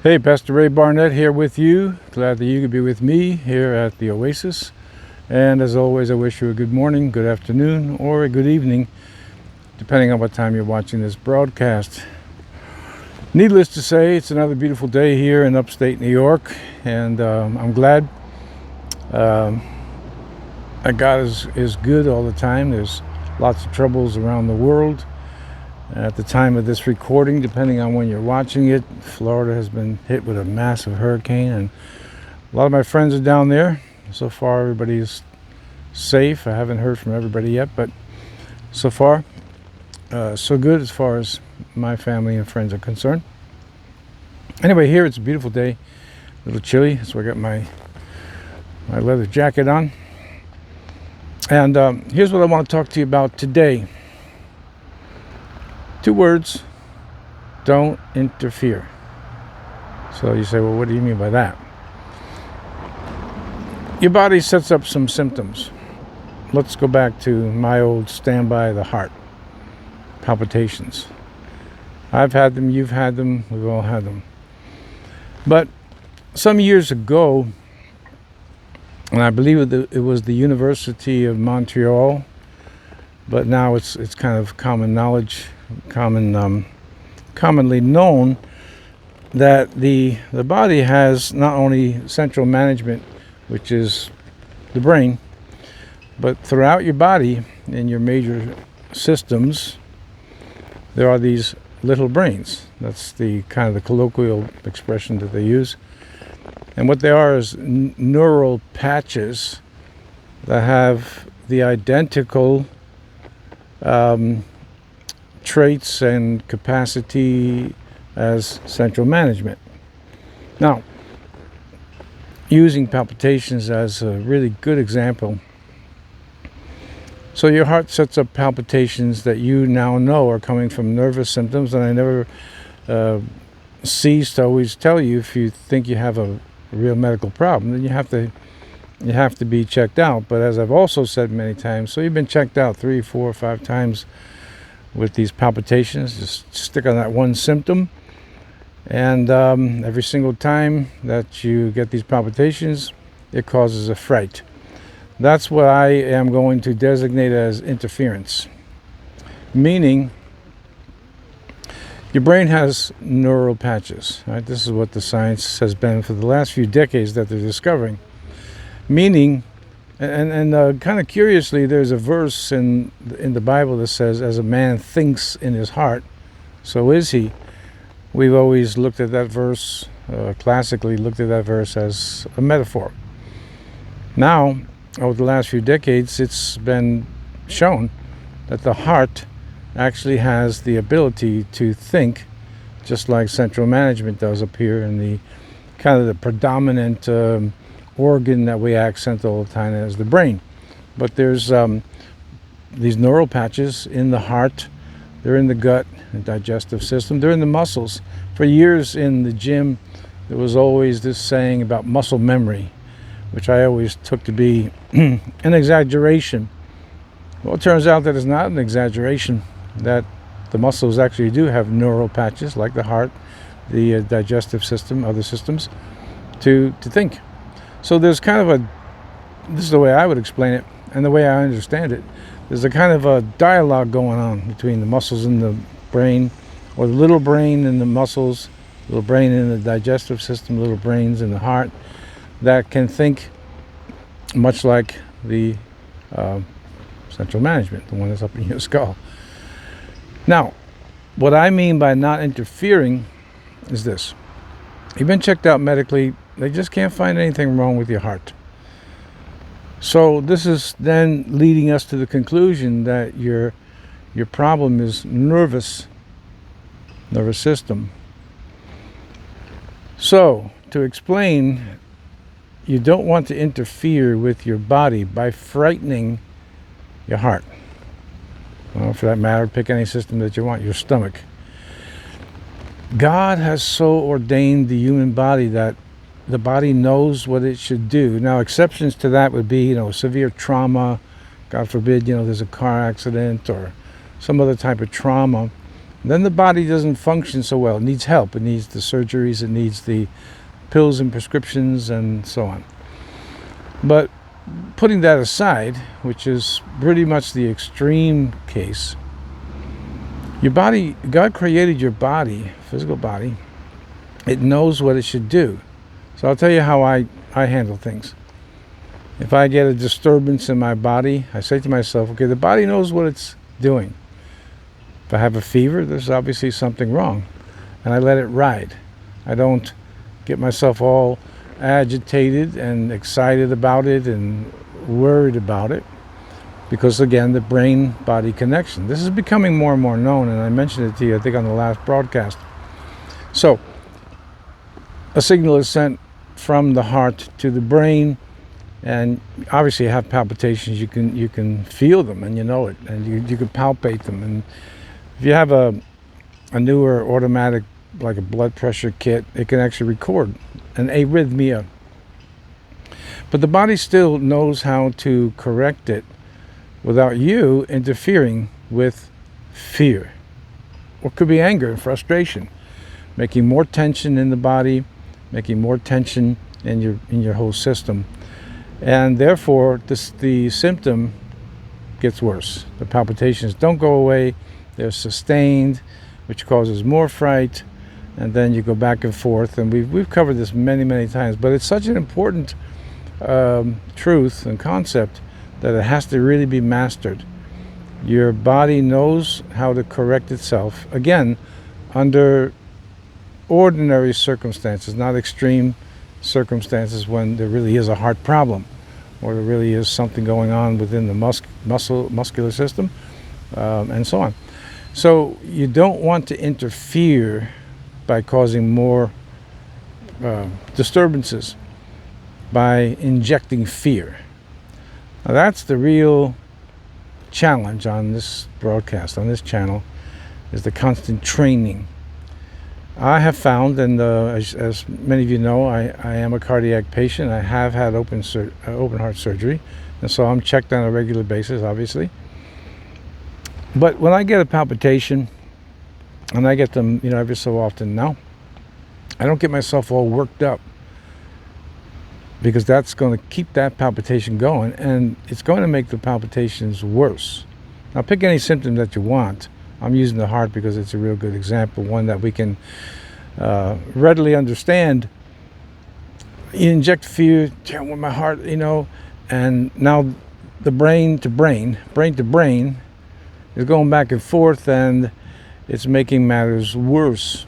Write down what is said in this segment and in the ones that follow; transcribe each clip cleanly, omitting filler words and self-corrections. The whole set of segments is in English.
Hey, Pastor Ray Barnett here with you. Glad that you could be with me here at the Oasis. And as always, I wish you a good morning, good afternoon, or a good evening, depending on what time you're watching this broadcast. Needless to say, it's another beautiful day here in upstate New York, and I'm glad that God is good all the time. There's lots of troubles around the world. At the time of this recording, depending on when you're watching it, Florida has been hit with a massive hurricane, and a lot of my friends are down there. So far, everybody's safe. I haven't heard from everybody yet, but so far, so good as far as my family and friends are concerned. Anyway, here it's a beautiful day, a little chilly, so I got my leather jacket on. And here's what I want to talk to you about today. 2 words: don't interfere. So you say, well, what do you mean by that? Your body sets up some symptoms. Let's go back to my old standby, the heart. Palpitations. I've had them, you've had them, we've all had them. But some years ago, and I believe it was the University of Montreal, but now it's kind of common knowledge, commonly known that the body has not only central management, which is the brain, but throughout your body, in your major systems, there are these little brains. That's the kind of the colloquial expression that they use. And what they are is neural patches that have the identical traits and capacity as central management. Now, using palpitations as a really good example. So your heart sets up palpitations that you now know are coming from nervous symptoms, and I never cease to always tell you, if you think you have a real medical problem, then you have to be checked out. But as I've also said many times, so you've been checked out 3, 4, 5 times with these palpitations, just stick on that one symptom, and every single time that you get these palpitations, it causes a fright. That's what I am going to designate as interference, meaning your brain has neural patches, right? This is what the science has been for the last few decades that they're discovering. Meaning, and kind of curiously, there's a verse in the Bible that says, as a man thinks in his heart, so is he. We've always looked at that verse, classically looked at that verse as a metaphor. Now, over the last few decades, it's been shown that the heart actually has the ability to think, just like central management does up here in the kind of the predominant organ that we accent all the time as the brain. But there's these neural patches in the heart, they're in the gut and digestive system, they're in the muscles. For years in the gym, there was always this saying about muscle memory, which I always took to be an exaggeration. Well, it turns out that it's not an exaggeration, that the muscles actually do have neural patches, like the heart, the digestive system, other systems, to think. So there's kind of this is the way I would explain it, and the way I understand it, there's a kind of a dialogue going on between the muscles in the brain, or the little brain and the muscles, little brain in the digestive system, little brains in the heart, that can think much like the central management, the one that's up in your skull. Now, what I mean by not interfering is this. You've been checked out medically, they just can't find anything wrong with your heart. So this is then leading us to the conclusion that your problem is nervous system. So, to explain, you don't want to interfere with your body by frightening your heart. Well, for that matter, pick any system that you want, your stomach. God has so ordained the human body that the body knows what it should do. Now, exceptions to that would be, severe trauma. God forbid, there's a car accident or some other type of trauma then the body doesn't function so well. It needs help. It needs the surgeries. It needs the pills and prescriptions and so on. But putting that aside, which is pretty much the extreme case, your body, God created your body, physical body. It knows what it should do. So I'll tell you how I handle things. If I get a disturbance in my body, I say to myself, okay, the body knows what it's doing. If I have a fever, there's obviously something wrong. And I let it ride. I don't get myself all agitated and excited about it and worried about it. Because again, the brain-body connection. This is becoming more and more known, and I mentioned it to you, I think, on the last broadcast. So, a signal is sent from the heart to the brain, and obviously you have palpitations. You can feel them, and you know it, and you can palpate them. And if you have a newer automatic, like a blood pressure kit, it can actually record an arrhythmia. But the body still knows how to correct it without you interfering with fear. Or it could be anger and frustration, making more tension in the body, making more tension in your whole system. And therefore, the symptom gets worse. The palpitations don't go away. They're sustained, which causes more fright. And then you go back and forth. And we've covered this many, many times. But it's such an important truth and concept that it has to really be mastered. Your body knows how to correct itself, again, under ordinary circumstances, not extreme circumstances when there really is a heart problem or there really is something going on within the muscular system, and so on. So you don't want to interfere by causing more disturbances, by injecting fear. Now that's the real challenge on this broadcast, on this channel, is the constant training. I have found, and as many of you know, I am a cardiac patient. I have had open heart surgery, and so I'm checked on a regular basis, obviously. But when I get a palpitation, and I get them, every so often now, I don't get myself all worked up, because that's going to keep that palpitation going, and it's going to make the palpitations worse. Now, pick any symptom that you want. I'm using the heart because it's a real good example, one that we can readily understand. You inject fear with my heart, and now the brain to brain is going back and forth, and it's making matters worse.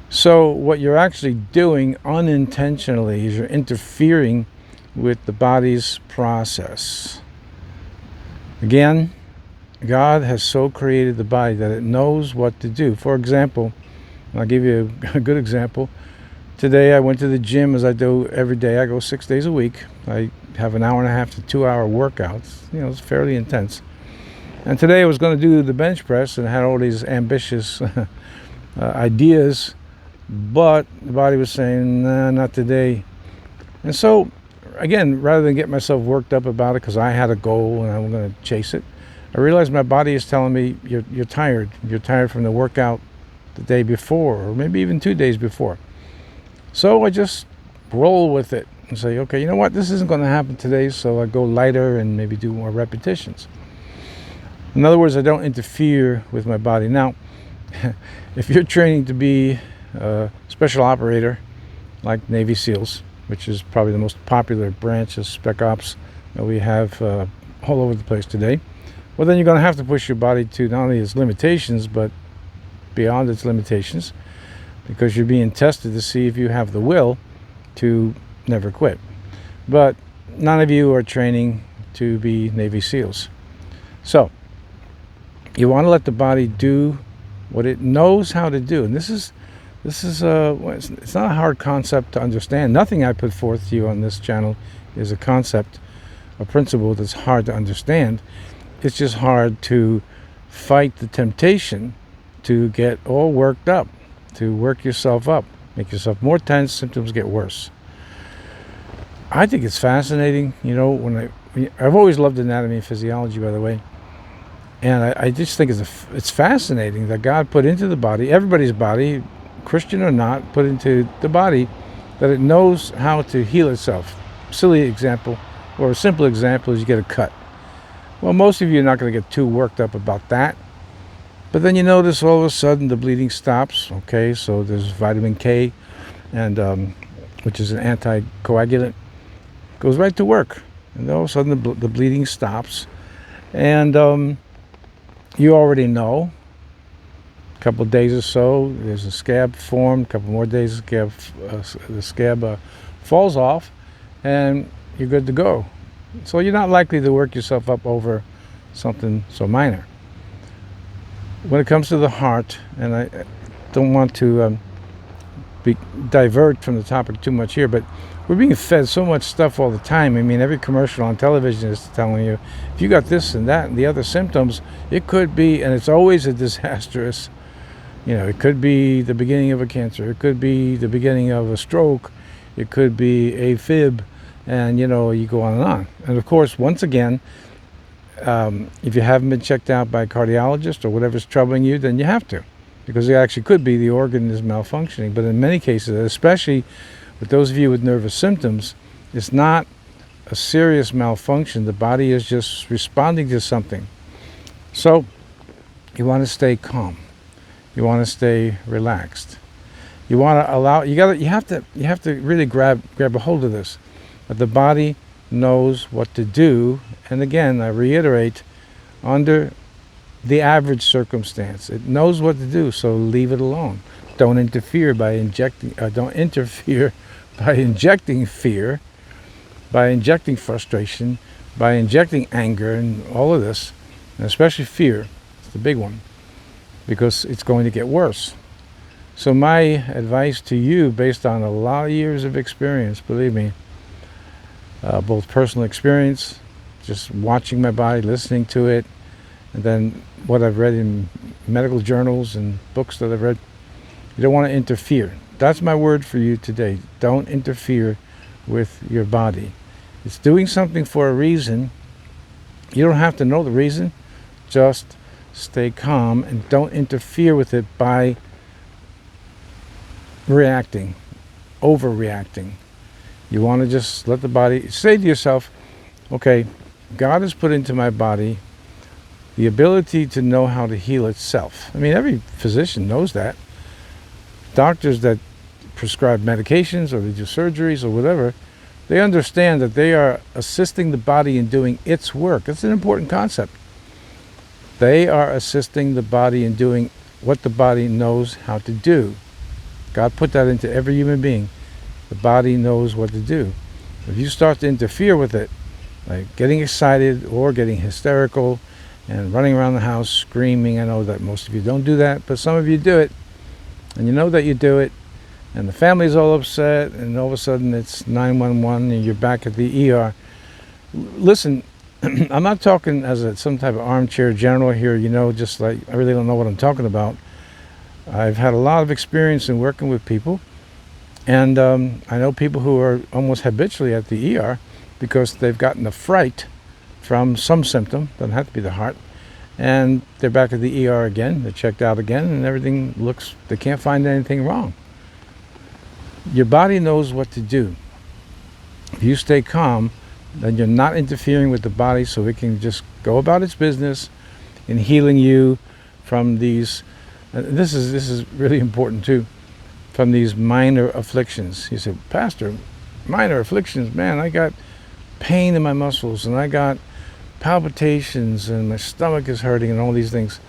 So what you're actually doing unintentionally is you're interfering with the body's process. Again, God has so created the body that it knows what to do. For example, I'll give you a good example. Today I went to the gym, as I do every day. I go 6 days a week. I have an 1.5 to 2 hour workouts. It's fairly intense. And today I was going to do the bench press, and I had all these ambitious ideas, but the body was saying, nah, not today. And so, again, rather than get myself worked up about it because I had a goal and I'm going to chase it, I realized my body is telling me, you're tired. You're tired from the workout the day before, or maybe even 2 days before. So I just roll with it and say, okay, you know what? This isn't going to happen today, so I go lighter and maybe do more repetitions. In other words, I don't interfere with my body. Now, if you're training to be a special operator, like Navy SEALs, which is probably the most popular branch of Spec Ops that we have all over the place today, well, then you're going to have to push your body to not only its limitations, but beyond its limitations, because you're being tested to see if you have the will to never quit. But none of you are training to be Navy SEALs. So you want to let the body do what it knows how to do. And this is it's not a hard concept to understand. Nothing I put forth to you on this channel is a concept, a principle that's hard to understand. It's just hard to fight the temptation to get all worked up, to work yourself up, make yourself more tense, symptoms get worse. I think it's fascinating, I've always loved anatomy and physiology, by the way. And I just think it's fascinating that God put into the body, everybody's body, Christian or not, put into the body, that it knows how to heal itself. Silly example, or a simple example, is you get a cut. Well, most of you are not going to get too worked up about that. But then you notice all of a sudden the bleeding stops. Okay, so there's vitamin K, and which is an anticoagulant, goes right to work. And all of a sudden the bleeding stops. And you already know, a couple of days or so, there's a scab formed. A couple more days, the scab falls off, and you're good to go. So you're not likely to work yourself up over something so minor. When it comes to the heart, and I don't want to divert from the topic too much here, but we're being fed so much stuff all the time. I mean, every commercial on television is telling you, if you got this and that and the other symptoms, it could be, and it's always a disastrous, it could be the beginning of a cancer, it could be the beginning of a stroke, it could be AFib, and you go on and on. And of course, once again, if you haven't been checked out by a cardiologist or whatever's troubling you, then you have to, because it actually could be the organ is malfunctioning. But in many cases, especially with those of you with nervous symptoms, it's not a serious malfunction. The body is just responding to something. So you want to stay calm. You want to stay relaxed. You want to allow. You have to really grab a hold of this. But the body knows what to do. And again, I reiterate, under the average circumstance, it knows what to do. So leave it alone. Don't interfere by injecting. Don't interfere by injecting fear, by injecting frustration, by injecting anger, and all of this, and especially fear. It's the big one, because it's going to get worse. So my advice to you, based on a lot of years of experience, believe me, both personal experience, just watching my body, listening to it, and then what I've read in medical journals and books that I've read, you don't want to interfere. That's my word for you today. Don't interfere with your body. It's doing something for a reason. You don't have to know the reason. Just stay calm and don't interfere with it by reacting, overreacting. You want to just let the body, say to yourself, okay, God has put into my body the ability to know how to heal itself. I mean, every physician knows that. Doctors that prescribe medications or they do surgeries or whatever, they understand that they are assisting the body in doing its work. That's an important concept. They are assisting the body in doing what the body knows how to do. God put that into every human being. The body knows what to do. If you start to interfere with it, like getting excited or getting hysterical and running around the house screaming, I know that most of you don't do that, but some of you do it, and you know that you do it, and the family's all upset, and all of a sudden it's 911 and you're back at the ER. Listen, I'm not talking as some type of armchair general here, just like I really don't know what I'm talking about. I've had a lot of experience in working with people, and I know people who are almost habitually at the ER because they've gotten a fright from some symptom, doesn't have to be the heart, and they're back at the ER again, they're checked out again, and everything looks, they can't find anything wrong. Your body knows what to do. If you stay calm, then you're not interfering with the body, so it can just go about its business in healing you from these, this is really important too, from these minor afflictions. You say, Pastor, minor afflictions, man, I got pain in my muscles, and I got palpitations, and my stomach is hurting, and all these things.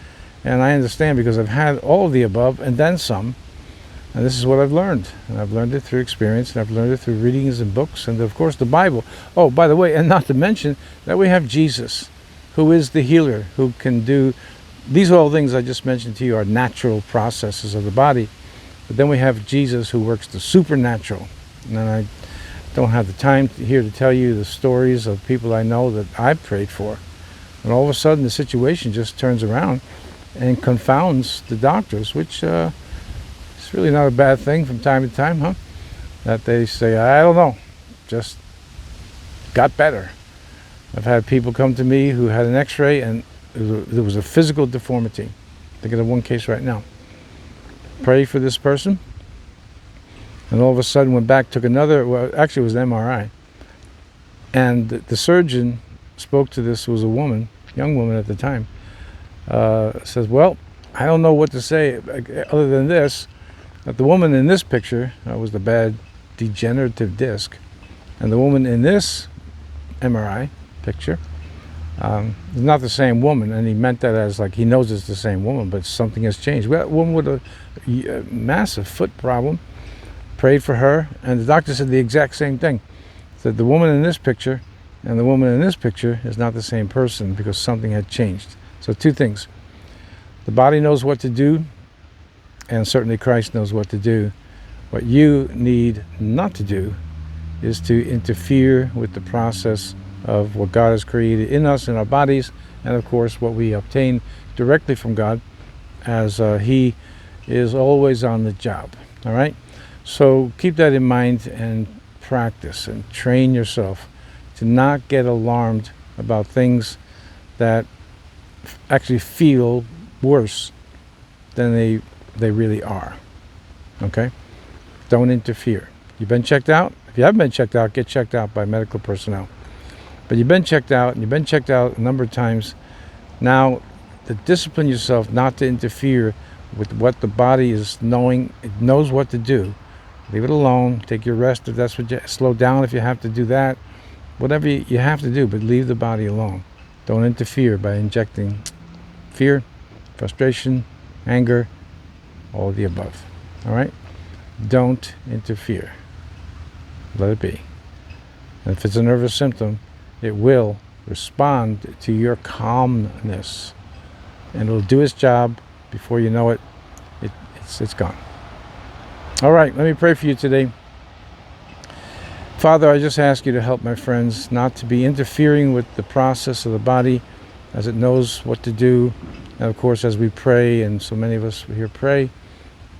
And I understand, because I've had all of the above and then some. And this is what I've learned. And I've learned it through experience, and I've learned it through readings and books, and of course the Bible. Oh, by the way, and not to mention that we have Jesus, who is the healer, who can do, these are all things I just mentioned to you are natural processes of the body. But then we have Jesus, who works the supernatural. And I don't have the time here to tell you the stories of people I know that I've prayed for. And all of a sudden the situation just turns around and confounds the doctors, which it's really not a bad thing from time to time, huh? That they say, I don't know, just got better. I've had people come to me who had an x-ray, and there was a physical deformity. Thinking of one case right now. Pray for this person, and all of a sudden went back, took another, well, actually it was an MRI, and the surgeon spoke to this, was a woman, young woman at the time, says, well, I don't know what to say other than this, that the woman in this picture was the bad degenerative disc, and the woman in this MRI picture is not the same woman. And he meant that as like he knows it's the same woman, but something has changed. We had a woman with a massive foot problem, prayed for her, and the doctor said the exact same thing. Said the woman in this picture and the woman in this picture is not the same person because something had changed. So two things. The body knows what to do, and certainly Christ knows what to do. What you need not to do is to interfere with the process of what God has created in us, in our bodies, and of course what we obtain directly from God, as He is always on the job. All right? So keep that in mind and practice and train yourself to not get alarmed about things that actually feel worse than they really are. Okay? Don't interfere. You've been checked out? If you haven't been checked out, get checked out by medical personnel. But you've been checked out, and you've been checked out a number of times. Now, to discipline yourself not to interfere with what the body is knowing. It knows what to do. Leave it alone. Take your rest if that's what you... Slow down if you have to do that. Whatever you have to do, but leave the body alone. Don't interfere by injecting fear, frustration, anger, all of the above. All right? Don't interfere. Let it be. And if it's a nervous symptom, it will respond to your calmness, and it'll do its job. Before you know it, it's gone. All right, let me pray for you today. Father, I just ask you to help my friends not to be interfering with the process of the body as it knows what to do. And of course, as we pray, and so many of us here pray,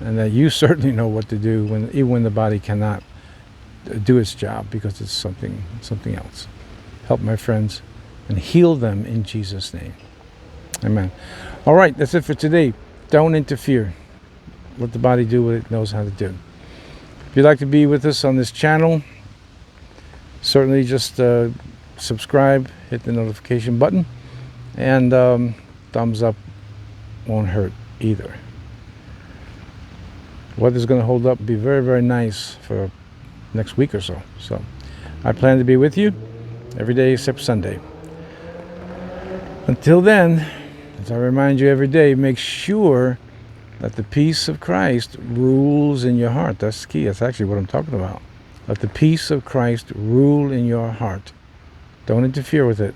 and that you certainly know what to do even when the body cannot do its job because it's something else. Help my friends and heal them in Jesus' name. Amen. All right, that's it for today. Don't interfere. Let the body do what it knows how to do. If you'd like to be with us on this channel, certainly just subscribe, hit the notification button, and thumbs up won't hurt either. Weather's going to hold up, be very, very nice for next week or so. So I plan to be with you every day except Sunday. Until then, as I remind you every day, make sure that the peace of Christ rules in your heart. That's the key. That's actually what I'm talking about. Let the peace of Christ rule in your heart. Don't interfere with it.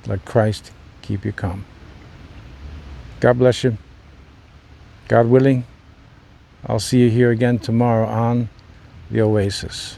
Let Christ keep you calm. God bless you. God willing, I'll see you here again tomorrow on the Oasis.